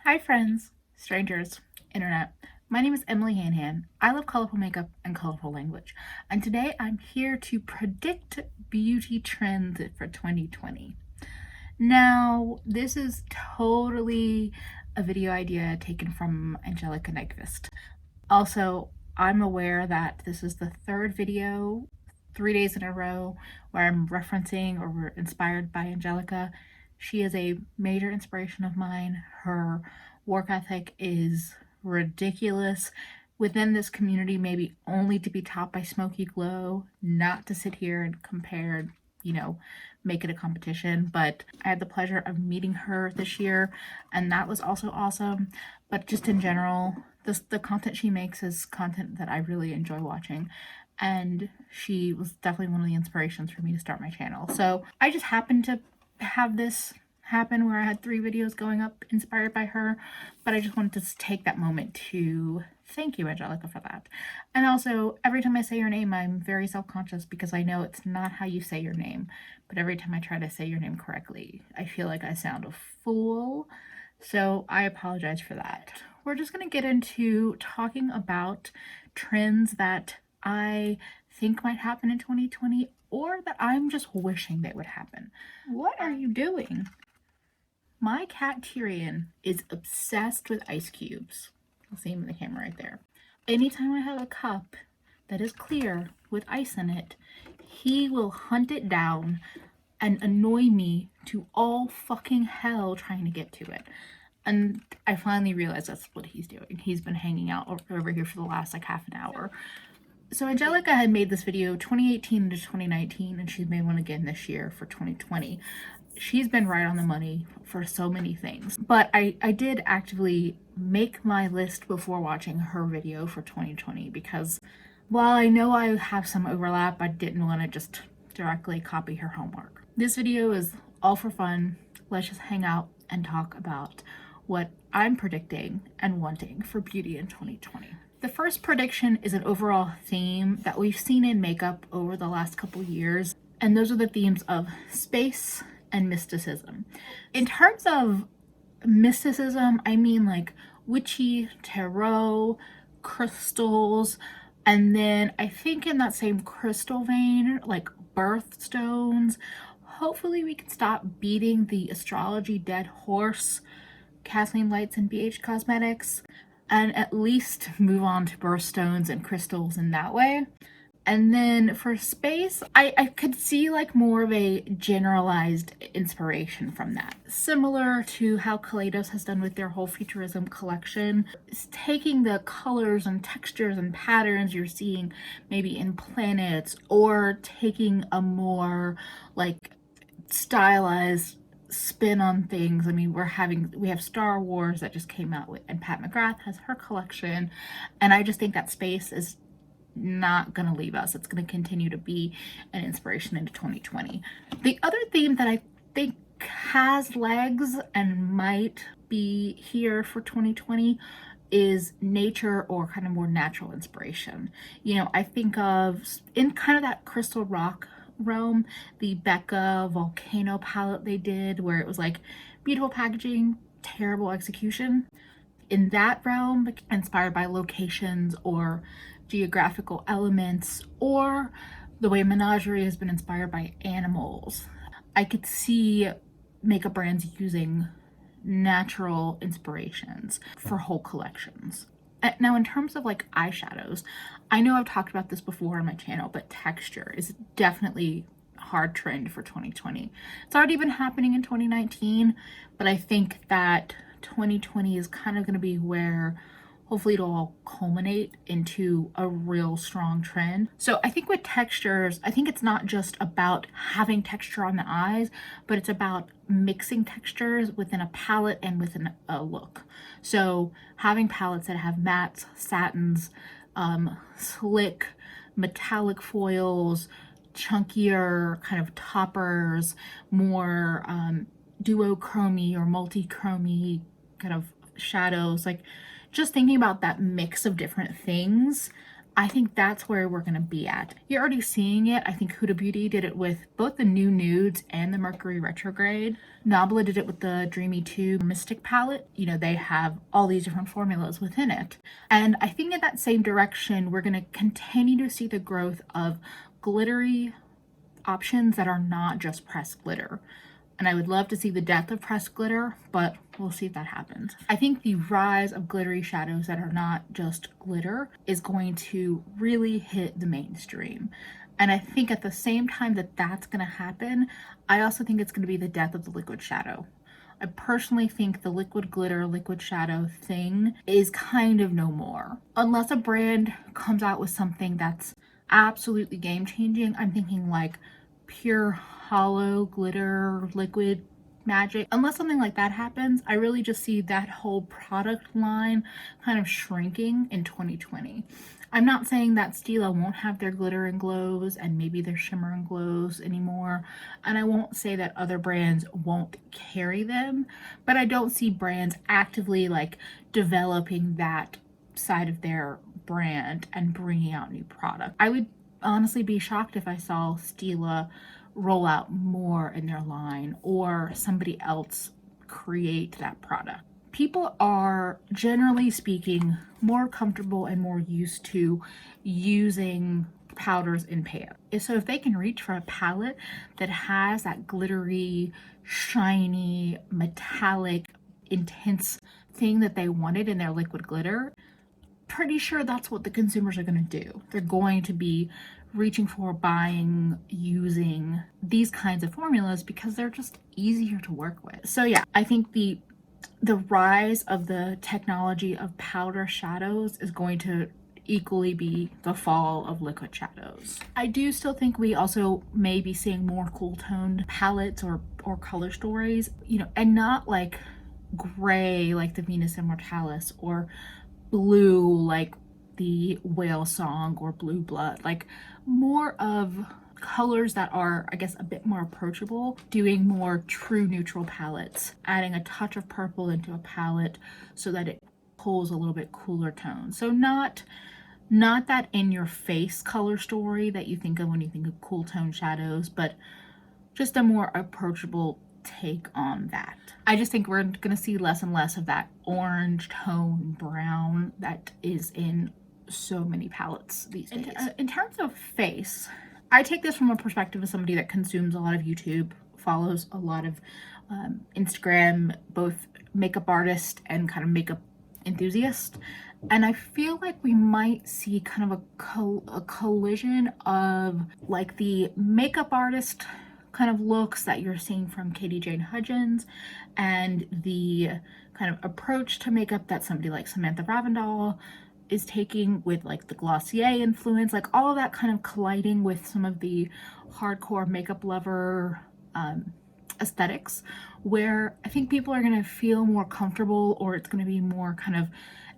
Hi friends, strangers, internet. My name is Emily Hanhan. I love colorful makeup and colorful language. And today I'm here to predict beauty trends for 2020. Now, this is totally a video idea taken from Angelica Nyqvist. Also, I'm aware that this is the third video 3 days in a row where I'm referencing or we're inspired by Angelica. She is a major inspiration of mine. Her work ethic is ridiculous. Within this community, maybe only to be topped by Smoky Glow, not to sit here and compare, make it a competition. But I had the pleasure of meeting her this year, and that was also awesome. But just in general, the content she makes is content that I really enjoy watching, and she was definitely one of the inspirations for me to start my channel. So I just happened to have this happen where I had 3 videos going up inspired by her, but I just wanted to take that moment to thank you, Angelica, for that. And also, every time I say your name, I'm very self-conscious because I know it's not how you say your name, but every time I try to say your name correctly, I feel like I sound a fool. So I apologize for that. We're just going to get into talking about trends that I think might happen in 2020 or that I'm just wishing they would happen. What are you doing? My cat Tyrion is obsessed with ice cubes. You'll see him in the camera right there. Anytime I have a cup that is clear with ice in it, he will hunt it down and annoy me to all fucking hell trying to get to it. And I finally realized that's what he's doing. He's been hanging out over here for the last like half an hour. So Angelica had made this video 2018 to 2019, and she's made one again this year for 2020. She's been right on the money for so many things. But I did actively make my list before watching her video for 2020 because while I know I have some overlap, I didn't want to just directly copy her homework. This video is all for fun. Let's just hang out and talk about what I'm predicting and wanting for beauty in 2020. The first prediction is an overall theme that we've seen in makeup over the last couple years, and those are the themes of space and mysticism. In terms of mysticism, I mean like witchy, tarot, crystals, and then I think in that same crystal vein, like birthstones. Hopefully we can stop beating the astrology dead horse, Kathleen Lights and BH Cosmetics, and at least move on to birthstones and crystals in that way. And then for space, I could see like more of a generalized inspiration from that. Similar to how Kaleidos has done with their whole Futurism collection. It's taking the colors and textures and patterns you're seeing maybe in planets, or taking a more like stylized spin on things. I mean, we have Star Wars that just came out with, and Pat McGrath has her collection, and I just think that space is not gonna leave us. It's gonna continue to be an inspiration into 2020. The other theme that I think has legs and might be here for 2020 is nature or kind of more natural inspiration. I think of in kind of that crystal rock realm, the Becca volcano palette they did, where it was like beautiful packaging, terrible execution. In that realm, inspired by locations or geographical elements, or the way Menagerie has been inspired by animals, I could see makeup brands using natural inspirations for whole collections. Now, in terms of like eyeshadows, I know I've talked about this before on my channel, but texture is definitely a hard trend for 2020. It's already been happening in 2019, but I think that 2020 is kind of going to be where hopefully it'll all culminate into a real strong trend. So I think with textures, I think it's not just about having texture on the eyes, but it's about mixing textures within a palette and within a look. So having palettes that have mattes, satins, slick metallic foils, chunkier kind of toppers, more duochromy or multi-chromy kind of shadows, like just thinking about that mix of different things, I think that's where we're going to be at. You're already seeing it. I think Huda Beauty did it with both the new nudes and the Mercury retrograde. Nabla did it with the Dreamy 2 Mystic palette. You know, they have all these different formulas within it. And I think in that same direction, we're going to continue to see the growth of glittery options that are not just pressed glitter. And I would love to see the death of pressed glitter, but we'll see if that happens. I think the rise of glittery shadows that are not just glitter is going to really hit the mainstream. And I think at the same time that that's going to happen, I also think it's going to be the death of the liquid shadow. I personally think the liquid glitter, liquid shadow thing is kind of no more. Unless a brand comes out with something that's absolutely game-changing, I'm thinking like pure hollow glitter liquid magic. Unless something like that happens, I really just see that whole product line kind of shrinking in 2020. I'm not saying that Stila won't have their glitter and glows and maybe their shimmer and glows anymore, and I won't say that other brands won't carry them, but I don't see brands actively like developing that side of their brand and bringing out new product. I would honestly be shocked if I saw Stila roll out more in their line or somebody else create that product. People are, generally speaking, more comfortable and more used to using powders in pans. So if they can reach for a palette that has that glittery, shiny, metallic, intense thing that they wanted in their liquid glitter, pretty sure that's what the consumers are going to do. They're going to be reaching for, buying, using these kinds of formulas because they're just easier to work with. So yeah, I think the rise of the technology of powder shadows is going to equally be the fall of liquid shadows. I do still think we also may be seeing more cool toned palettes or color stories, you know, and not like gray like the Venus Immortalis or blue like the Whale Song or Blue Blood, like more of colors that are, I guess, a bit more approachable, doing more true neutral palettes, adding a touch of purple into a palette so that it pulls a little bit cooler tones. So not that in your face color story that you think of when you think of cool tone shadows, but just a more approachable take on that. I just think we're going to see less and less of that orange tone brown that is in so many palettes these days. In terms of face, I take this from a perspective of somebody that consumes a lot of YouTube, follows a lot of Instagram, both makeup artists and kind of makeup enthusiasts. And I feel like we might see kind of a collision of like the makeup artist kind of looks that you're seeing from Katie Jane Hudgens and the kind of approach to makeup that somebody like Samantha Ravindal is taking with like the Glossier influence, like all of that kind of colliding with some of the hardcore makeup lover aesthetics, where I think people are going to feel more comfortable, or it's going to be more kind of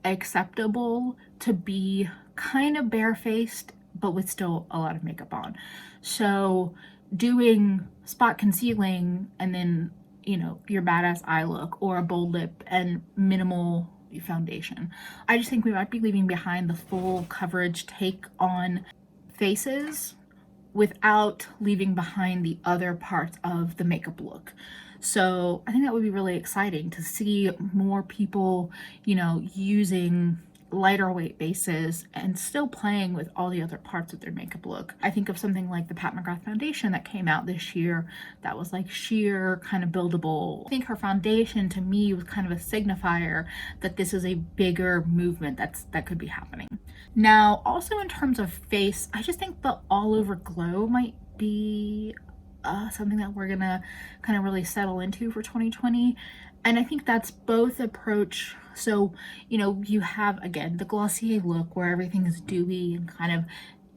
acceptable to be kind of barefaced but with still a lot of makeup on. So doing spot concealing and then, you know, your badass eye look or a bold lip and minimal foundation. I just think we might be leaving behind the full coverage take on faces without leaving behind the other parts of the makeup look. So I think that would be really exciting to see more people, you know, using lighter weight bases and still playing with all the other parts of their makeup look. I think of something like the Pat McGrath foundation that came out this year that was like sheer, kind of buildable. I think her foundation to me was kind of a signifier that this is a bigger movement that could be happening. Now, also in terms of face, I just think the all over glow might be something that we're gonna kind of really settle into for 2020. And I think that's both approach. So, you know, you have, again, the Glossier look where everything is dewy and kind of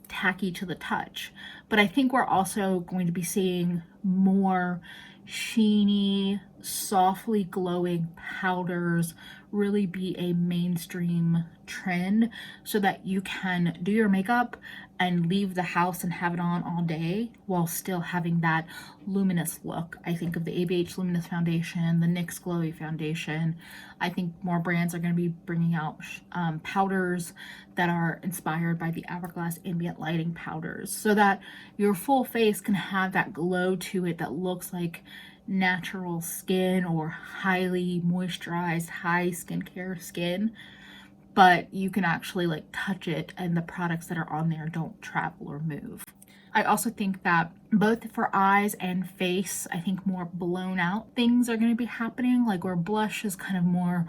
tacky to the touch. But I think we're also going to be seeing more sheeny, softly glowing powders really be a mainstream trend so that you can do your makeup and leave the house and have it on all day while still having that luminous look. I think of the ABH Luminous Foundation, the NYX Glowy Foundation. I think more brands are going to be bringing out powders that are inspired by the Hourglass ambient lighting powders so that your full face can have that glow to it that looks like natural skin or highly moisturized, high skincare skin, but you can actually like touch it and the products that are on there don't travel or move. I also think that both for eyes and face, I think more blown out things are going to be happening, like where blush is kind of more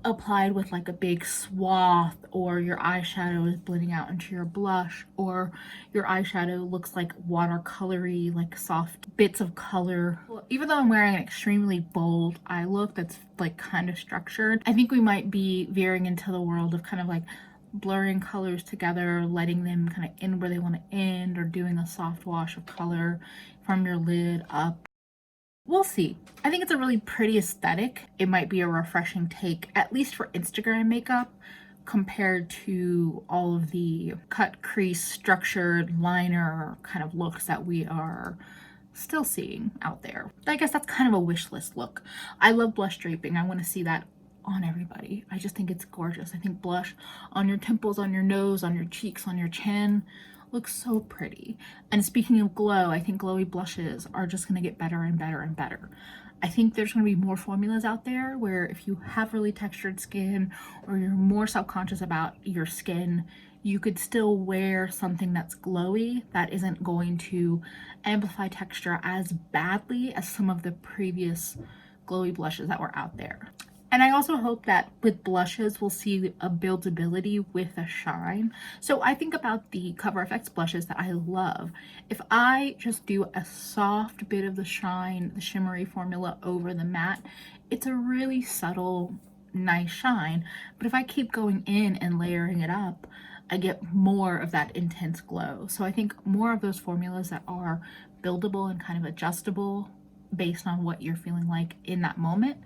applied with like a big swath, or your eyeshadow is blending out into your blush, or your eyeshadow looks like watercolory, like soft bits of color. Well, even though I'm wearing an extremely bold eye look that's like kind of structured, I think we might be veering into the world of kind of like blurring colors together, letting them kind of end where they want to end, or doing a soft wash of color from your lid up. We'll see. I think it's a really pretty aesthetic. It might be a refreshing take, at least for Instagram makeup, compared to all of the cut, crease, structured liner kind of looks that we are still seeing out there. I guess that's kind of a wish list look. I love blush draping. I want to see that on everybody. I just think it's gorgeous. I think blush on your temples, on your nose, on your cheeks, on your chin looks so pretty. And speaking of glow, I think glowy blushes are just going to get better and better and better. I think there's going to be more formulas out there where if you have really textured skin or you're more self-conscious about your skin, you could still wear something that's glowy that isn't going to amplify texture as badly as some of the previous glowy blushes that were out there. And I also hope that with blushes, we'll see a buildability with a shine. So I think about the Cover FX blushes that I love. If I just do a soft bit of the shine, the shimmery formula over the matte, it's a really subtle, nice shine. But if I keep going in and layering it up, I get more of that intense glow. So I think more of those formulas that are buildable and kind of adjustable based on what you're feeling like in that moment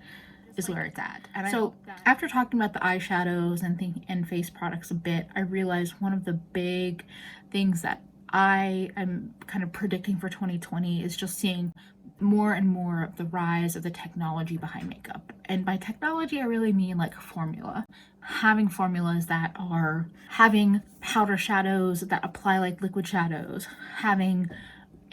is where it's at. And so after talking about the eyeshadows and face products a bit, I realized one of the big things that I am kind of predicting for 2020 is just seeing more and more of the rise of the technology behind makeup. And by technology, I really mean like formula. Having formulas that are having powder shadows that apply like liquid shadows, having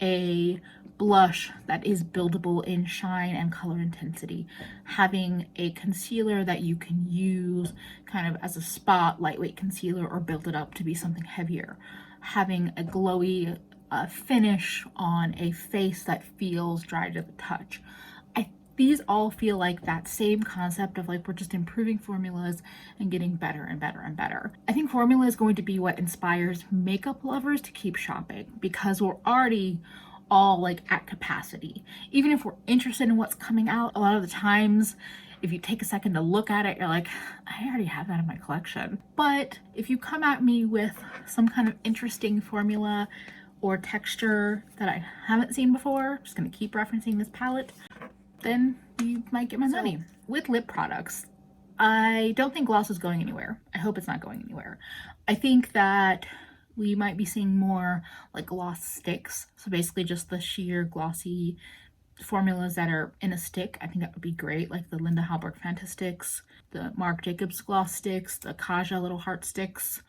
a blush that is buildable in shine and color intensity, having a concealer that you can use kind of as a spot lightweight concealer or build it up to be something heavier, having a glowy finish on a face that feels dry to the touch. These all feel like that same concept of like we're just improving formulas and getting better and better and better. I think formula is going to be what inspires makeup lovers to keep shopping, because we're already all like at capacity. Even if we're interested in what's coming out, a lot of the times if you take a second to look at it, you're like, I already have that in my collection. But if you come at me with some kind of interesting formula or texture that I haven't seen before, I'm just gonna keep referencing this palette, then you might get my money. With lip products, I don't think gloss is going anywhere. I hope it's not going anywhere. I think that we might be seeing more like gloss sticks. So basically just the sheer glossy formulas that are in a stick. I think that would be great, like the Linda Hallberg Fanta sticks, the Marc Jacobs gloss sticks, the Kaja little heart sticks.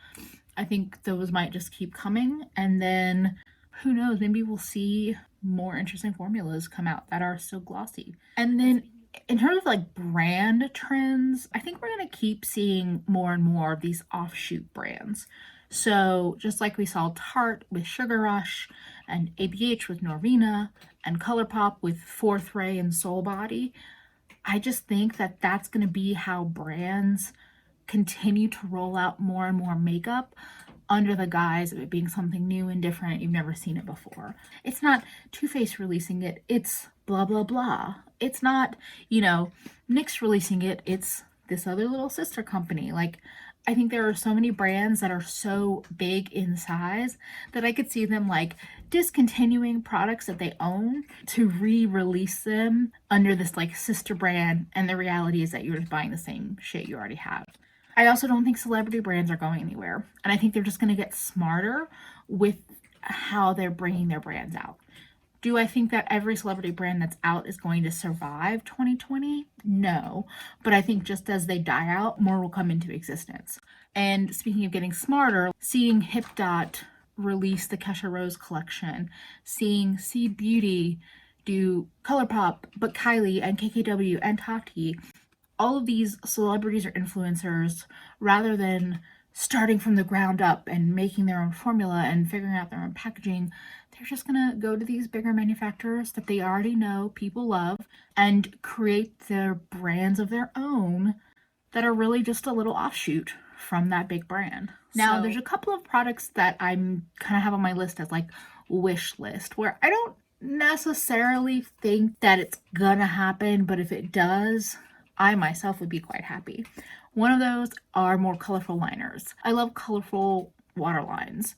I think those might just keep coming, and then who knows, maybe we'll see more interesting formulas come out that are still glossy. And then in terms of like brand trends, I think we're going to keep seeing more and more of these offshoot brands. So just like we saw Tarte with Sugar Rush, and ABH with Norvina, and ColourPop with Fourth Ray and Soul Body, I just think that that's going to be how brands continue to roll out more and more makeup under the guise of it being something new and different. You've never seen it before. It's not Too Faced releasing it, it's blah blah blah. It's not, NYX releasing it, it's this other little sister company. Like, I think there are so many brands that are so big in size that I could see them like discontinuing products that they own to re-release them under this like sister brand, and the reality is that you're just buying the same shit you already have. I also don't think celebrity brands are going anywhere, and I think they're just going to get smarter with how they're bringing their brands out. Do I think that every celebrity brand that's out is going to survive 2020? No. But I think just as they die out, more will come into existence. And speaking of getting smarter, seeing Hip Dot release the Kesha Rose collection, seeing Seed Beauty do ColourPop, but Kylie and KKW and Tati, all of these celebrities or influencers, rather than starting from the ground up and making their own formula and figuring out their own packaging, they're just gonna go to these bigger manufacturers that they already know people love and create their brands of their own that are really just a little offshoot from that big brand. Now, there's a couple of products that I'm kind of have on my list as like wish list, where I don't necessarily think that it's gonna happen, but if it does, I myself would be quite happy. One of those are more colorful liners. I love colorful water lines.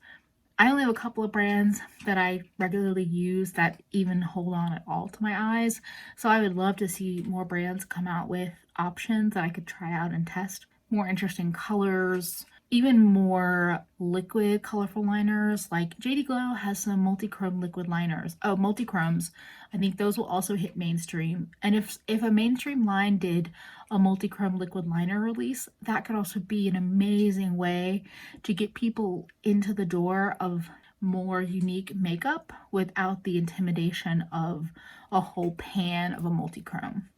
I only have a couple of brands that I regularly use that even hold on at all to my eyes. So I would love to see more brands come out with options that I could try out and test. More interesting colors, even more liquid colorful liners. Like JD Glow has some multi-chrome liquid liners. Oh, multi-chromes. I think those will also hit mainstream. And if a mainstream line did a multi-chrome liquid liner release, that could also be an amazing way to get people into the door of more unique makeup without the intimidation of a whole pan of a multi-chrome.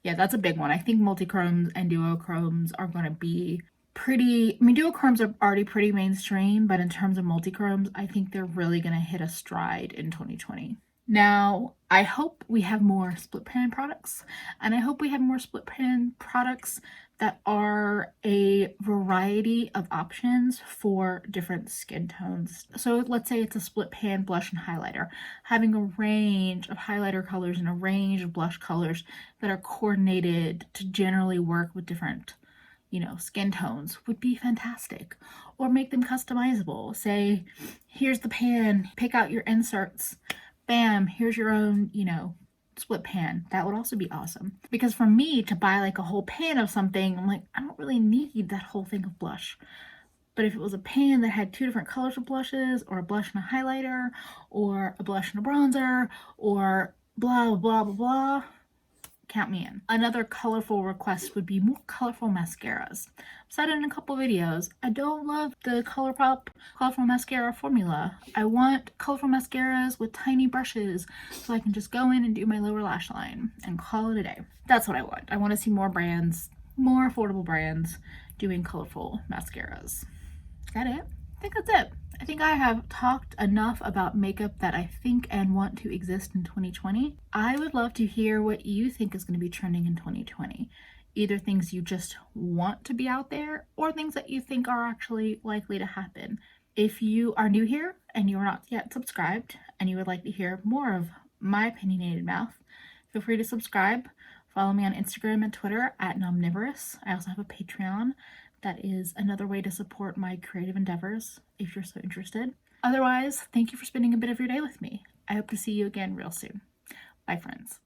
Yeah, that's a big one. I think multi-chromes and duochromes are going to be pretty, I mean, duochromes are already pretty mainstream, but in terms of multi-chromes, I think they're really going to hit a stride in 2020. Now, I hope we have more split pan products, and I hope we have more split pan products that are a variety of options for different skin tones. So let's say it's a split pan blush and highlighter, having a range of highlighter colors and a range of blush colors that are coordinated to generally work with different skin tones would be fantastic. Or make them customizable. Say, here's the pan, pick out your inserts. Bam, here's your own, split pan. That would also be awesome. Because for me to buy like a whole pan of something, I'm like, I don't really need that whole thing of blush. But if it was a pan that had two different colors of blushes, or a blush and a highlighter, or a blush and a bronzer, or blah, blah, blah, blah, count me in. Another colorful request would be more colorful mascaras. I've said it in a couple videos. I don't love the ColourPop colorful mascara formula. I want colorful mascaras with tiny brushes so I can just go in and do my lower lash line and call it a day. That's what I want. I want to see more brands, more affordable brands doing colorful mascaras. Is that it? I think that's it. I think I have talked enough about makeup that I think and want to exist in 2020. I would love to hear what you think is going to be trending in 2020. Either things you just want to be out there, or things that you think are actually likely to happen. If you are new here and you are not yet subscribed and you would like to hear more of my opinionated mouth, feel free to subscribe. Follow me on Instagram and Twitter at Nomnivorous. I also have a Patreon. That is another way to support my creative endeavors if you're so interested. Otherwise, thank you for spending a bit of your day with me. I hope to see you again real soon. Bye, friends.